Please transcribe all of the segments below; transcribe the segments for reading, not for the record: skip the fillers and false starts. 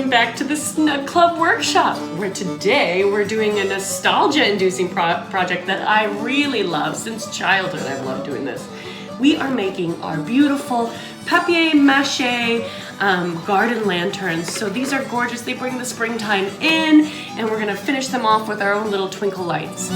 welcome back to the Snug Club Workshop, where today we're doing a nostalgia-inducing project that I really love. Since childhood, I've loved doing this. We are making our beautiful papier mache garden lanterns. So these are gorgeous. They bring the springtime in, and we're gonna finish them off with our own little twinkle lights.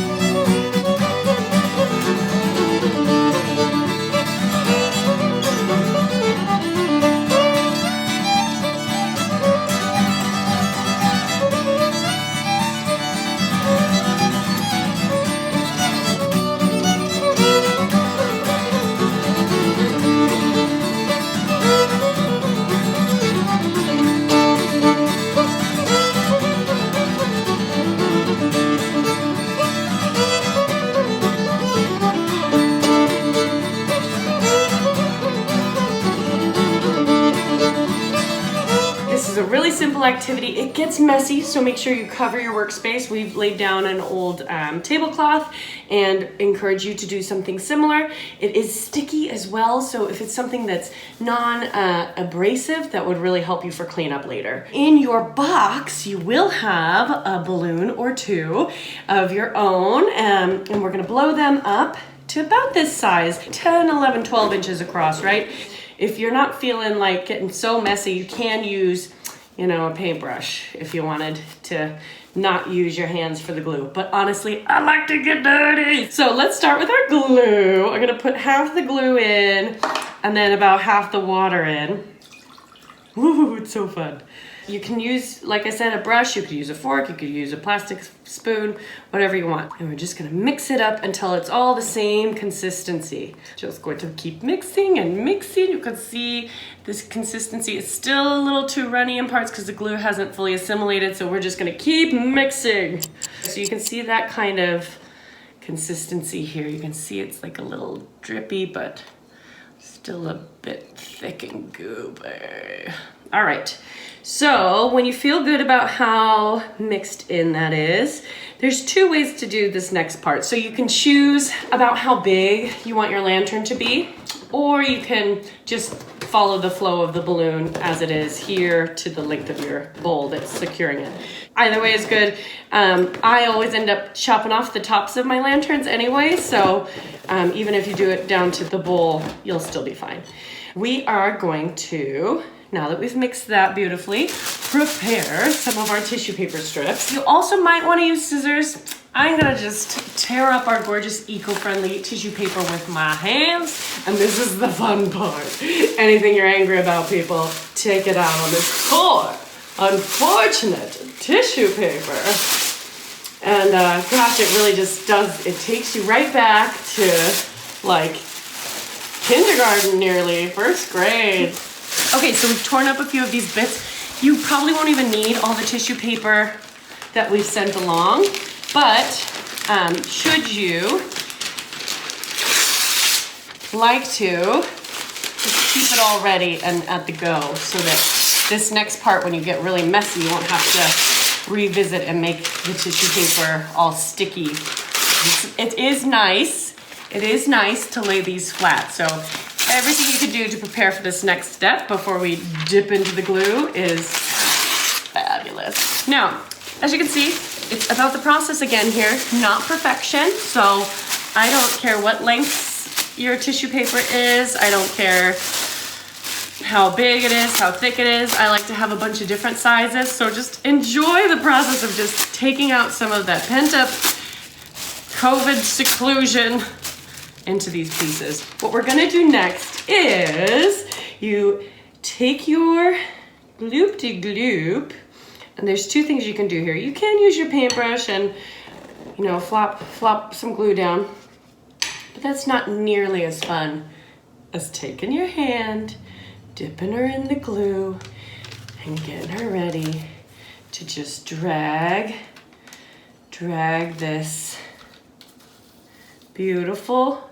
Really simple activity. It gets messy, so make sure you cover your workspace. We've laid down an old tablecloth and encourage you to do something similar. It is sticky as well, so if it's something that's non-abrasive, that would really help you for cleanup later. In your box, you will have a balloon or two of your own, and we're gonna blow them up to about this size, 10, 11, 12 inches across, right? If you're not feeling like getting so messy, you can use a paintbrush if you wanted to not use your hands for the glue. But honestly, I like to get dirty. So let's start with our glue. I'm gonna put half the glue in and then about half the water in. Woo, it's so fun. You can use, like I said, a brush, you could use a fork, you could use a plastic spoon, whatever you want. And we're just gonna mix it up until it's all the same consistency. Just going to keep mixing and mixing. You can see this consistency is still a little too runny in parts because the glue hasn't fully assimilated, so we're just gonna keep mixing. So you can see that kind of consistency here. You can see it's like a little drippy, but still a bit thick and gooey. All right, so when you feel good about how mixed in that is, there's two ways to do this next part. So you can choose about how big you want your lantern to be, or you can just follow the flow of the balloon as it is here to the length of your bowl that's securing it. Either way is good. I always end up chopping off the tops of my lanterns anyway, so even if you do it down to the bowl, you'll still be fine. We are going to, now that we've mixed that beautifully, prepare some of our tissue paper strips. You also might want to use scissors. I'm gonna just tear up our gorgeous eco-friendly tissue paper with my hands, and this is the fun part. Anything you're angry about, people, take it out on this poor, unfortunate tissue paper. And gosh, it really just does, it takes you right back to like kindergarten nearly, first grade. Okay, so we've torn up a few of these bits. You probably won't even need all the tissue paper that we've sent along, but should you like to, just keep it all ready and at the go so that this next part, when you get really messy, you won't have to revisit and make the tissue paper all sticky. It is nice to lay these flat, so everything you can do to prepare for this next step before we dip into the glue is fabulous. Now, as you can see, it's about the process again here, not perfection. So I don't care what length your tissue paper is. I don't care how big it is, how thick it is. I like to have a bunch of different sizes. So just enjoy the process of just taking out some of that pent-up COVID seclusion into these pieces. What we're gonna do next is you take your gloop-de-gloop, and there's two things you can do here. You can use your paintbrush and flop some glue down, but that's not nearly as fun as taking your hand, dipping her in the glue, and getting her ready to just drag this beautiful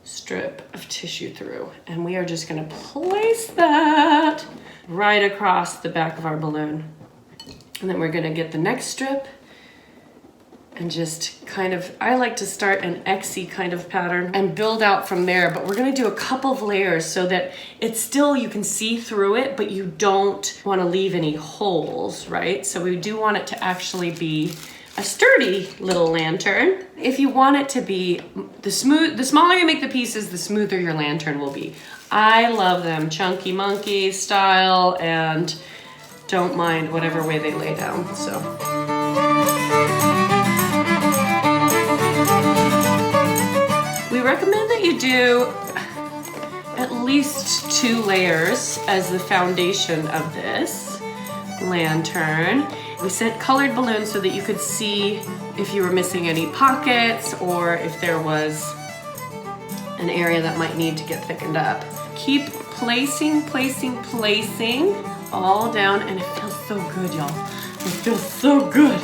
strip of tissue through. And we are just gonna place that right across the back of our balloon. And then we're gonna get the next strip and just kind of, I like to start an X-y kind of pattern and build out from there, but we're gonna do a couple of layers so that it's still, you can see through it, but you don't wanna leave any holes, right? So we do want it to actually be a sturdy little lantern. If you want it to be, the smaller you make the pieces, the smoother your lantern will be. I love them chunky monkey style and don't mind whatever way they lay down, so. We recommend that you do at least 2 layers as the foundation of this lantern. We sent colored balloons so that you could see if you were missing any pockets or if there was an area that might need to get thickened up. Keep placing all down, and it feels so good, y'all. It feels so good.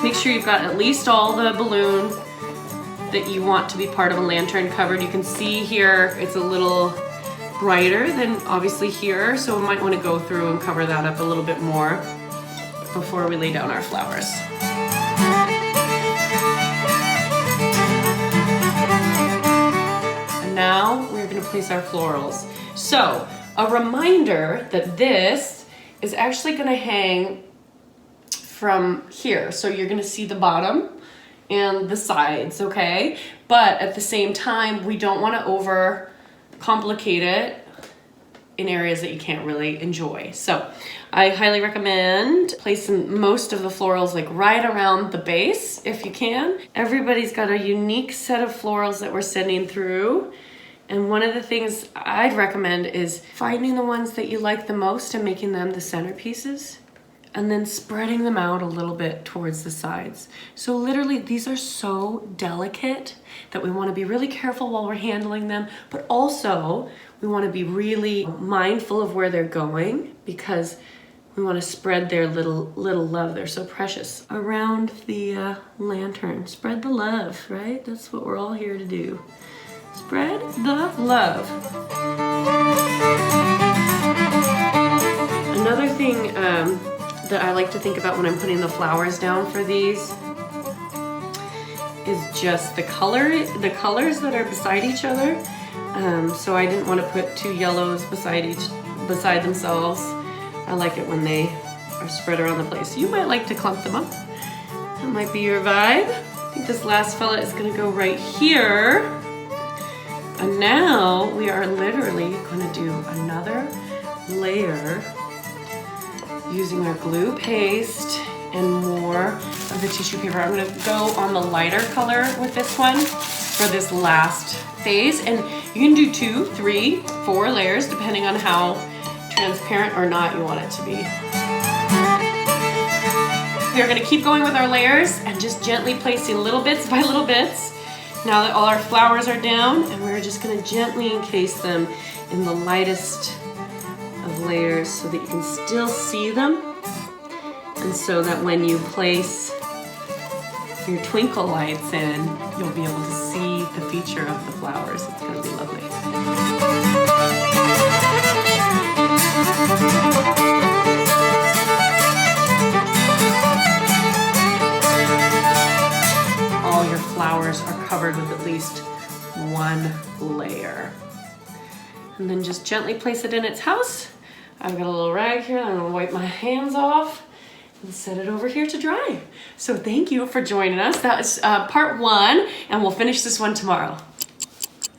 Make sure you've got at least all the balloon that you want to be part of a lantern covered. You can see here it's a little brighter than obviously here, so we might want to go through and cover that up a little bit more before we lay down our flowers. And now we're going to place our florals. So a reminder that this is actually going to hang from here. So you're going to see the bottom and the sides, okay? But at the same time, we don't want to over complicate it in areas that you can't really enjoy. So I highly recommend placing most of the florals like right around the base if you can. Everybody's got a unique set of florals that we're sending through. And one of the things I'd recommend is finding the ones that you like the most and making them the centerpieces, and then spreading them out a little bit towards the sides. So literally these are so delicate that we want to be really careful while we're handling them, but also we want to be really mindful of where they're going because we want to spread their little love. They're so precious around the lantern. Spread the love, right? That's what we're all here to do. Spread the love. Another thing that I like to think about when I'm putting the flowers down for these is just the colors that are beside each other. So I didn't want to put 2 yellows beside themselves. I like it when they are spread around the place. You might like to clump them up. That might be your vibe. I think this last fella is going to go right here. And now we are literally going to do another layer using our glue paste and more of the tissue paper. I'm going to go on the lighter color with this one for this last phase. And you can do 2, 3, 4 layers depending on how transparent or not you want it to be. We're going to keep going with our layers and just gently placing little bits by little bits. Now that all our flowers are down, and we're just going to gently encase them in the lightest of layers so that you can still see them, and so that when you place your twinkle lights in, you'll be able to see the feature of the flowers. It's going to be lovely. All your flowers are covered with at least 1 layer. And then just gently place it in its house. I've got a little rag here that I'm gonna wipe my hands off and set it over here to dry. So thank you for joining us. That was part 1, and we'll finish this one tomorrow.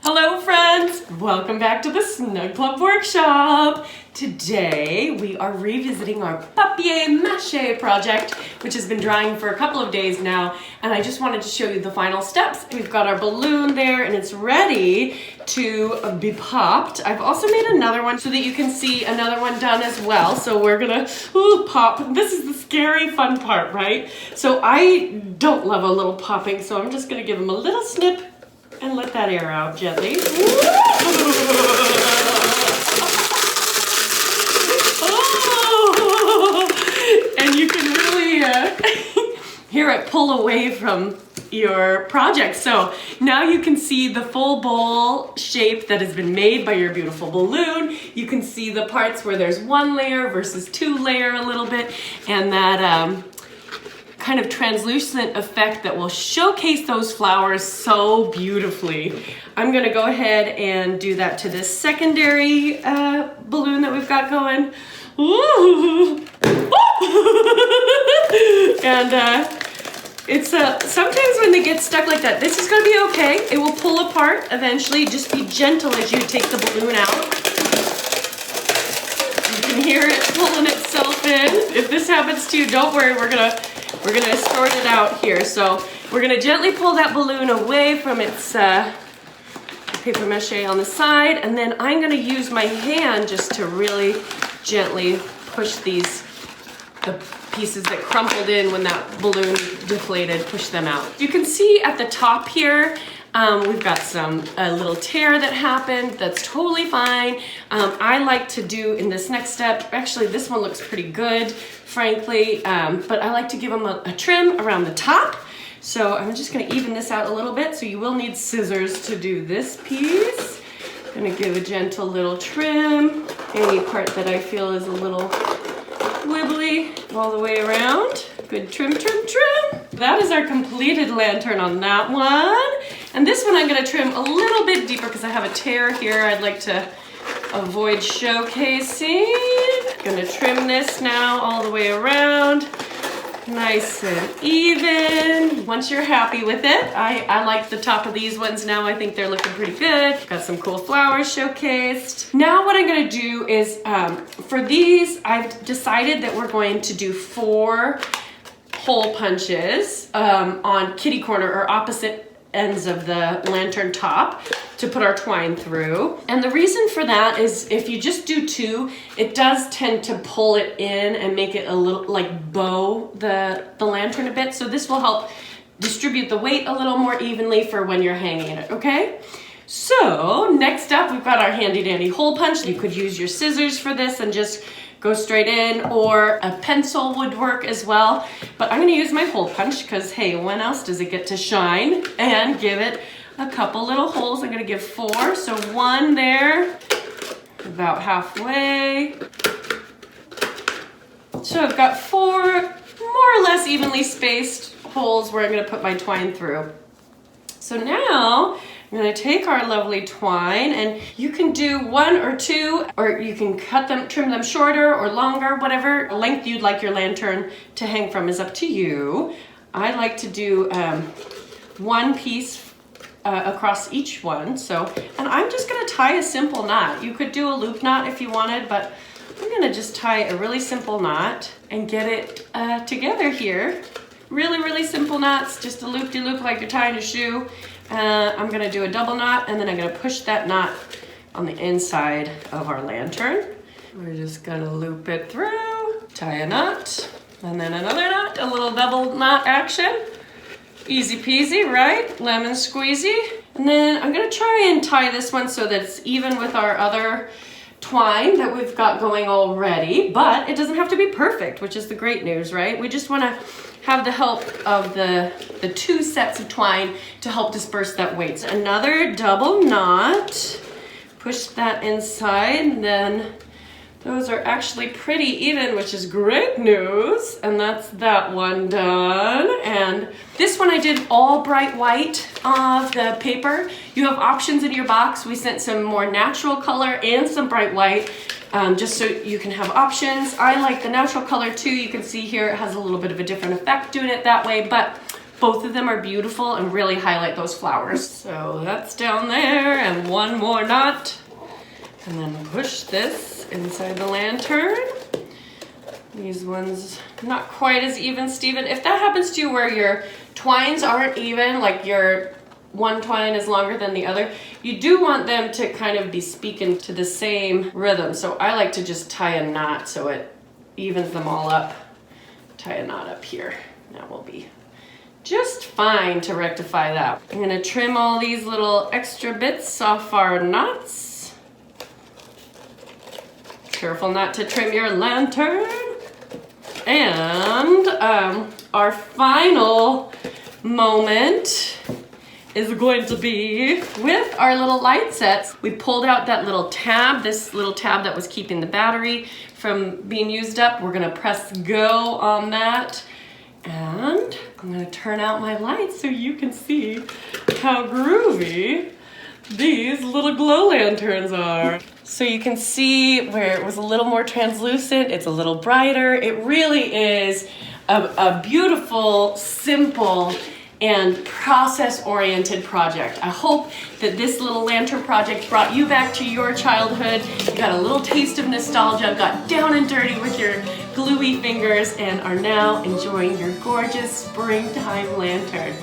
Hello friends, welcome back to the Snug Club Workshop. Today we are revisiting our papier mache project, which has been drying for a couple of days now, and I just wanted to show you the final steps. We've got our balloon there and it's ready to be popped. I've also made another one so that you can see another one done as well. So we're gonna pop. This is the scary fun part, right? So I don't love a little popping, so I'm just gonna give them a little snip and let that air out gently. Oh! And you can really hear it pull away from your project. So now you can see the full bowl shape that has been made by your beautiful balloon. You can see the parts where there's 1 layer versus 2 layer a little bit, and that kind of translucent effect that will showcase those flowers so beautifully. I'm gonna go ahead and do that to this secondary balloon that we've got going. Ooh. And it's sometimes when they get stuck like that, this is gonna be okay. It will pull apart eventually. Just be gentle as you take the balloon out. You can hear it pulling itself in. If this happens to you, don't worry, we're gonna sort it out here. So we're gonna gently pull that balloon away from its paper mache on the side, and then I'm gonna use my hand just to really gently push the pieces that crumpled in when that balloon deflated, push them out. You can see at the top here, we've got a little tear that happened. That's totally fine. I like to do in this next step, actually this one looks pretty good, frankly, but I like to give them a trim around the top. So I'm just gonna even this out a little bit. So you will need scissors to do this piece. I'm gonna give a gentle little trim. Any part that I feel is a little wibbly all the way around. Good trim, trim, trim. That is our completed lantern on that one. And this one I'm gonna trim a little bit deeper because I have a tear here I'd like to avoid showcasing. Gonna trim this now all the way around. Nice and even. Once you're happy with it, I like the top of these ones now. I think they're looking pretty good. Got some cool flowers showcased. Now what I'm gonna do is, for these, I've decided that we're going to do 4 hole punches on kitty corner or opposite ends of the lantern top to put our twine through. And the reason for that is if you just do 2, it does tend to pull it in and make it a little like bow the lantern a bit. So this will help distribute the weight a little more evenly for when you're hanging it, okay? So next up, we've got our handy dandy hole punch. You could use your scissors for this and just go straight in, or a pencil would work as well. But I'm gonna use my hole punch because, hey, when else does it get to shine? And give it a couple little holes. I'm gonna give 4, so 1 there, about halfway. So I've got 4 more or less evenly spaced holes where I'm gonna put my twine through. So now, I'm gonna take our lovely twine, and you can do 1 or 2, or you can cut them, trim them shorter or longer, whatever length you'd like your lantern to hang from is up to you. I like to do 1 piece across each one. So, and I'm just gonna tie a simple knot. You could do a loop knot if you wanted, but I'm gonna just tie a really simple knot and get it together here. Really, really simple knots, just a loop-de-loop like you're tying a shoe. I'm gonna do a double knot, and then I'm gonna push that knot on the inside of our lantern. We're just gonna loop it through, tie a knot, and then another knot, a little double knot action. Easy peasy, right? Lemon squeezy. And then I'm gonna try and tie this one so that it's even with our other twine that we've got going already, but it doesn't have to be perfect, which is the great news, right? We just wanna have the help of the 2 sets of twine to help disperse that weight. So another double knot, push that inside, and then those are actually pretty even, which is great news. And that's that one done. And this one I did all bright white of the paper. You have options in your box. We sent some more natural color and some bright white, just so you can have options. I like the natural color too. You can see here it has a little bit of a different effect doing it that way, but both of them are beautiful and really highlight those flowers. So that's down there, and 1 more knot. And then push this inside the lantern. These ones not quite as even, Steven. If that happens to you where your twines aren't even, like your one twine is longer than the other, you do want them to kind of be speaking to the same rhythm. So I like to just tie a knot so it evens them all up. Tie a knot up here. That will be just fine to rectify that. I'm gonna trim all these little extra bits off our knots. Careful not to trim your lantern. And our final moment is going to be with our little light sets. We pulled out that little tab, this little tab that was keeping the battery from being used up. We're gonna press go on that. And I'm gonna turn out my lights so you can see how groovy these little glow lanterns are. So you can see where it was a little more translucent, it's a little brighter. It really is a beautiful, simple, and process-oriented project. I hope that this little lantern project brought you back to your childhood. You got a little taste of nostalgia, got down and dirty with your gluey fingers, and are now enjoying your gorgeous springtime lantern.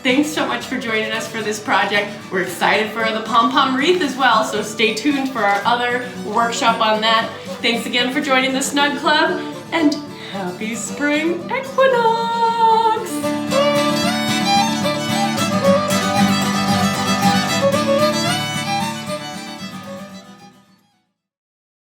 Thanks so much for joining us for this project. We're excited for the pom-pom wreath as well, so stay tuned for our other workshop on that. Thanks again for joining the Snug Club, and happy spring equinox!